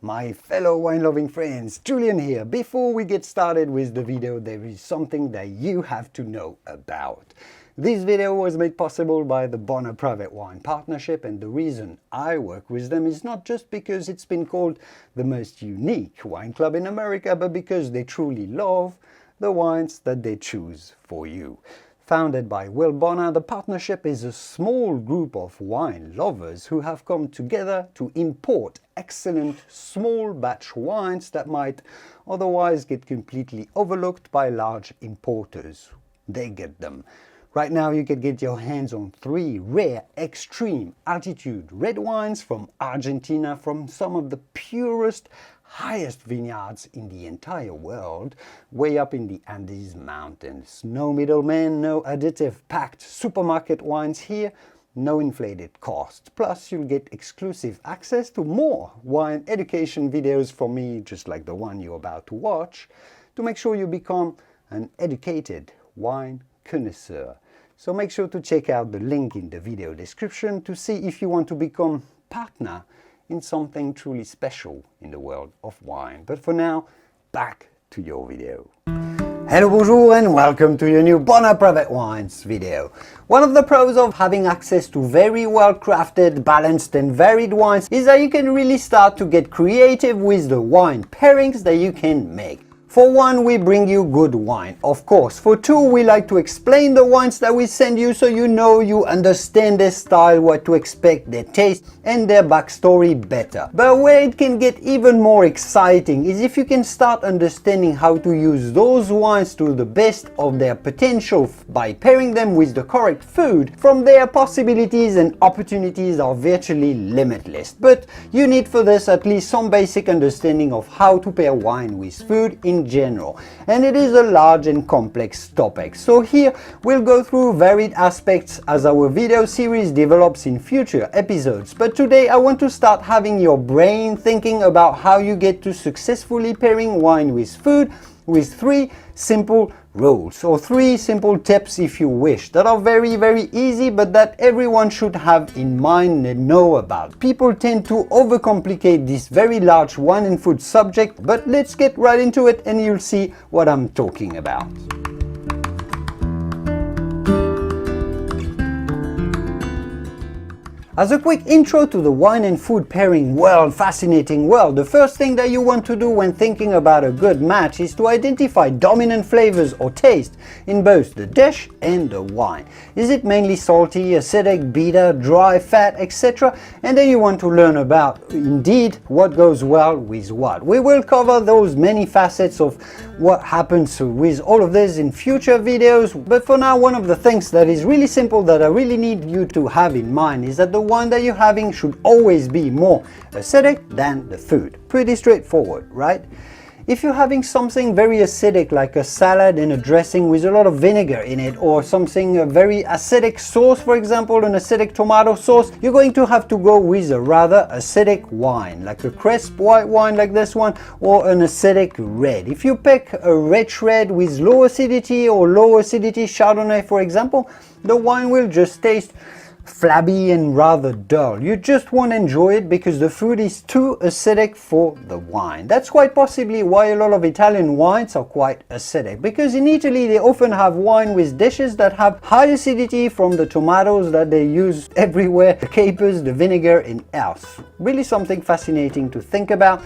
My fellow wine-loving friends, Julian here. Before we get started with the video, there is something that you have to know about. This video was made possible by the Bonner Private Wine Partnership, and the reason I work with them is not just because it's been called the most unique wine club in America, but because they truly love the wines that they choose for you. Founded by Will Bonner, the partnership is a small group of wine lovers who have come together to import excellent small batch wines that might otherwise get completely overlooked by large importers. They get them. Right now you can get your hands on 3 rare extreme altitude red wines from Argentina, from some of the purest, highest vineyards in the entire world, way up in the Andes Mountains. No middlemen, no additive packed supermarket wines here, no inflated cost. Plus you'll get exclusive access to more wine education videos from me, just like the one you're about to watch, to make sure you become an educated wine connoisseur. So make sure to check out the link in the video description to see if you want to become partner in something truly special in the world of wine. But for now, back to your video. Hello, bonjour, and welcome to your new Bonner Private Wines video. One of the pros of having access to very well crafted, balanced and varied wines is that you can really start to get creative with the wine pairings that you can make. For one, we bring you good wine, of course. For two, we like to explain the wines that we send you so you know you understand their style, what to expect, their taste and their backstory better. But where it can get even more exciting is if you can start understanding how to use those wines to the best of their potential by pairing them with the correct food. From there, possibilities and opportunities are virtually limitless. But you need for this at least some basic understanding of how to pair wine with food in general, and it is a large and complex topic. So here we'll go through varied aspects as our video series develops in future episodes. But today I want to start having your brain thinking about how you get to successfully pairing wine with food with 3 simple rules, or 3 simple tips if you wish, that are very easy but that everyone should have in mind and know about. People tend to overcomplicate this very large wine and food subject, but let's get right into it and you'll see what I'm talking about. As a quick intro to the wine and food pairing world, fascinating world, the first thing that you want to do when thinking about a good match is to identify dominant flavors or taste in both the dish and the wine. Is it mainly salty, acidic, bitter, dry, fat, etc.? And then you want to learn about, indeed, what goes well with what. We will cover those many facets of what happens with all of this in future videos, but for now, one of the things that is really simple that I really need you to have in mind is that the wine that you're having should always be more acidic than the food. Pretty straightforward, right? If you're having something very acidic like a salad and a dressing with a lot of vinegar in it, or something a very acidic sauce, for example an acidic tomato sauce, you're going to have to go with a rather acidic wine, like a crisp white wine like this one, or an acidic red. If you pick a rich red with low acidity or low acidity Chardonnay, for example, the wine will just taste flabby and rather dull. You just won't enjoy it because the food is too acidic for the wine. That's quite possibly why a lot of Italian wines are quite acidic, because in Italy they often have wine with dishes that have high acidity from the tomatoes that they use everywhere, the capers, the vinegar and else. Really something fascinating to think about.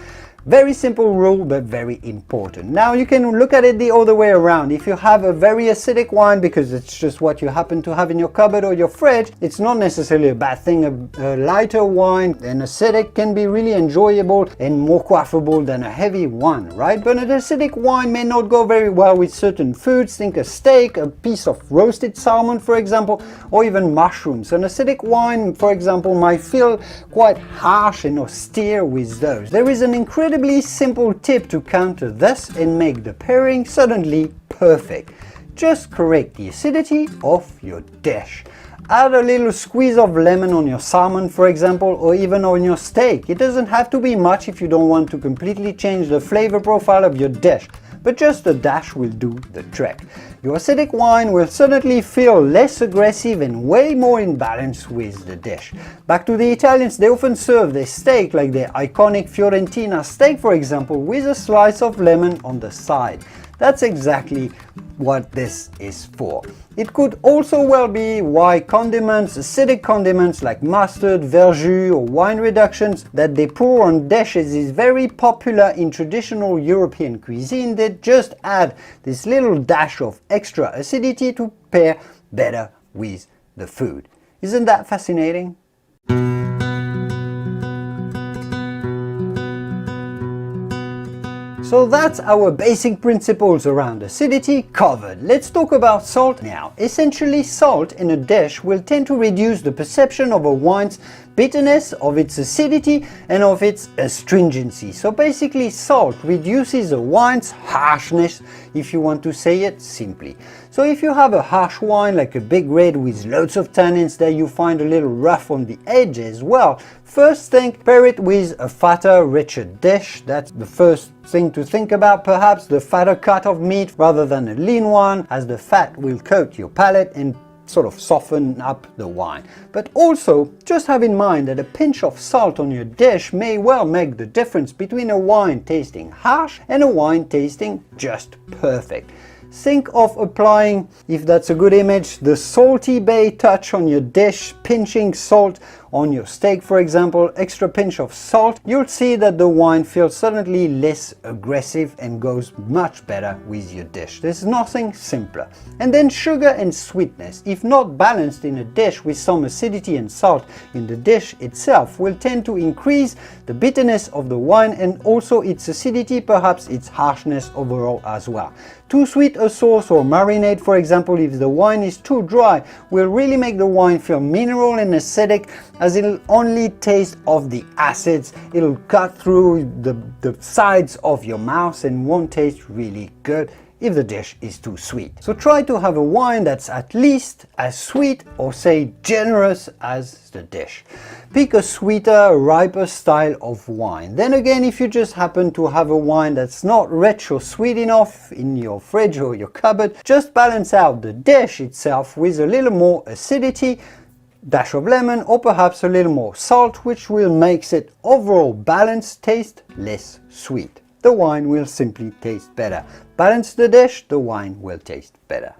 Very simple rule, but very important. Now you can look at it the other way around. If you have a very acidic wine because it's just what you happen to have in your cupboard or your fridge, it's not necessarily a bad thing. A lighter wine and acidic can be really enjoyable and more quaffable than a heavy one, right? But an acidic wine may not go very well with certain foods. Think a steak, a piece of roasted salmon, for example, or even mushrooms. An acidic wine, for example, might feel quite harsh and austere with those. There is an incredibly simple tip to counter this and make the pairing suddenly perfect. Just correct the acidity of your dish. Add a little squeeze of lemon on your salmon, for example, or even on your steak. It doesn't have to be much if you don't want to completely change the flavor profile of your dish. but just a dash will do the trick. Your acidic wine will suddenly feel less aggressive and way more in balance with the dish. Back to the Italians, they often serve their steak, like their iconic Fiorentina steak for example, with a slice of lemon on the side. That's exactly what this is for. It could also well be why condiments, acidic condiments like mustard, verjus or wine reductions that they pour on dishes is very popular in traditional European cuisine. They just add this little dash of extra acidity to pair better with the food. Isn't that fascinating? So that's our basic principles around acidity covered. Let's talk about salt now. Essentially, salt in a dish will tend to reduce the perception of a wine's bitterness, of its acidity, and of its astringency. So basically, salt reduces a wine's harshness, if you want to say it simply. So if you have a harsh wine like a big red with loads of tannins that you find a little rough on the edges, well, first thing, pair it with a fatter, richer dish. That's the first thing to think about. Perhaps the fatter cut of meat rather than a lean one, as the fat will coat your palate and sort of soften up the wine. But also, just have in mind that a pinch of salt on your dish may well make the difference between a wine tasting harsh and a wine tasting just perfect. Think of applying, if that's a good image, the salty bay touch on your dish, pinching salt on your steak for example, extra pinch of salt. You'll see that the wine feels suddenly less aggressive and goes much better with your dish. There's nothing simpler. And then sugar and sweetness, if not balanced in a dish with some acidity and salt in the dish itself, will tend to increase the bitterness of the wine and also its acidity, perhaps its harshness overall as well. Too sweet a sauce or marinade, for example, if the wine is too dry, will really make the wine feel mineral and acidic, as it'll only taste of the acids. It'll cut through the sides of your mouth and won't taste really good if the dish is too sweet. So try to have a wine that's at least as sweet, or say generous, as the dish. Pick a sweeter, riper style of wine. Then again, if you just happen to have a wine that's not rich or sweet enough in your fridge or your cupboard, just balance out the dish itself with a little more acidity, dash of lemon, or perhaps a little more salt, which will make it overall balanced taste less sweet. The wine will simply taste better. Balance the dish, the wine will taste better.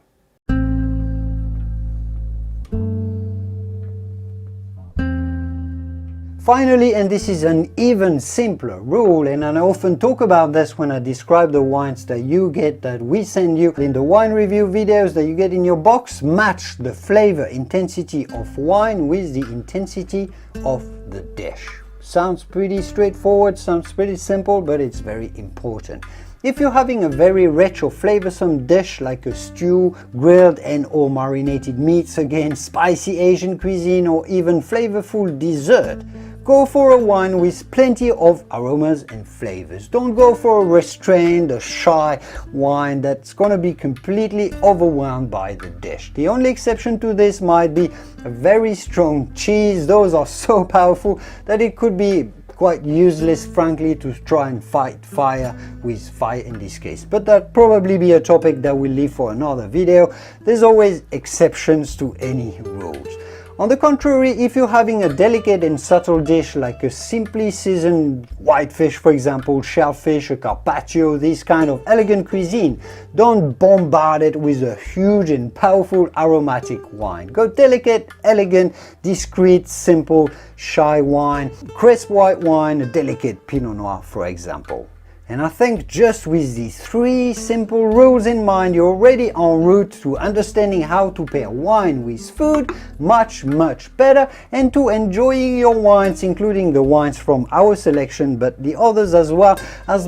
Finally, and this is an even simpler rule, and I often talk about this when I describe the wines that you get, that we send you in the wine review videos that you get in your box, match the flavor intensity of wine with the intensity of the dish. Sounds pretty straightforward, sounds pretty simple, but it's very important. If you're having a very rich or flavorsome dish like a stew, grilled and or marinated meats, again spicy Asian cuisine, or even flavorful dessert, go for a wine with plenty of aromas and flavors. Don't go for a restrained or shy wine that's going to be completely overwhelmed by the dish. The only exception to this might be a very strong cheese. Those are so powerful that it could be quite useless, frankly, to try and fight fire with fire in this case. But that'd probably be a topic that we'll leave for another video. There's always exceptions to any rules. On the contrary, if you're having a delicate and subtle dish like a simply seasoned whitefish, for example, shellfish, a carpaccio, this kind of elegant cuisine, don't bombard it with a huge and powerful aromatic wine. Go delicate, elegant, discreet, simple, shy wine, crisp white wine, a delicate Pinot Noir, for example. And I think just with these 3 simple rules in mind, you're already en route to understanding how to pair wine with food much better, and to enjoying your wines, including the wines from our selection, but the others as well, at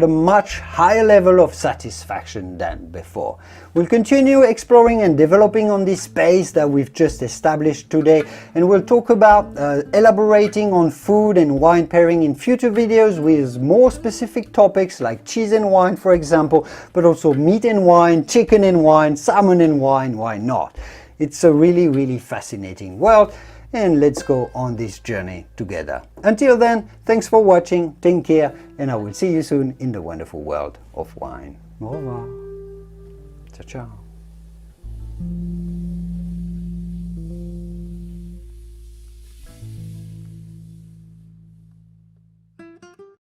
a much higher level of satisfaction than before. We'll continue exploring and developing on this space that we've just established today, and we'll talk about elaborating on food and wine pairing in future videos with more specific topics like cheese and wine, for example, but also meat and wine, chicken and wine, salmon and wine, why not? It's a really fascinating world. and let's go on this journey together. Until then, thanks for watching, take care, and I will see you soon in the wonderful world of wine. Au revoir. Ciao, ciao.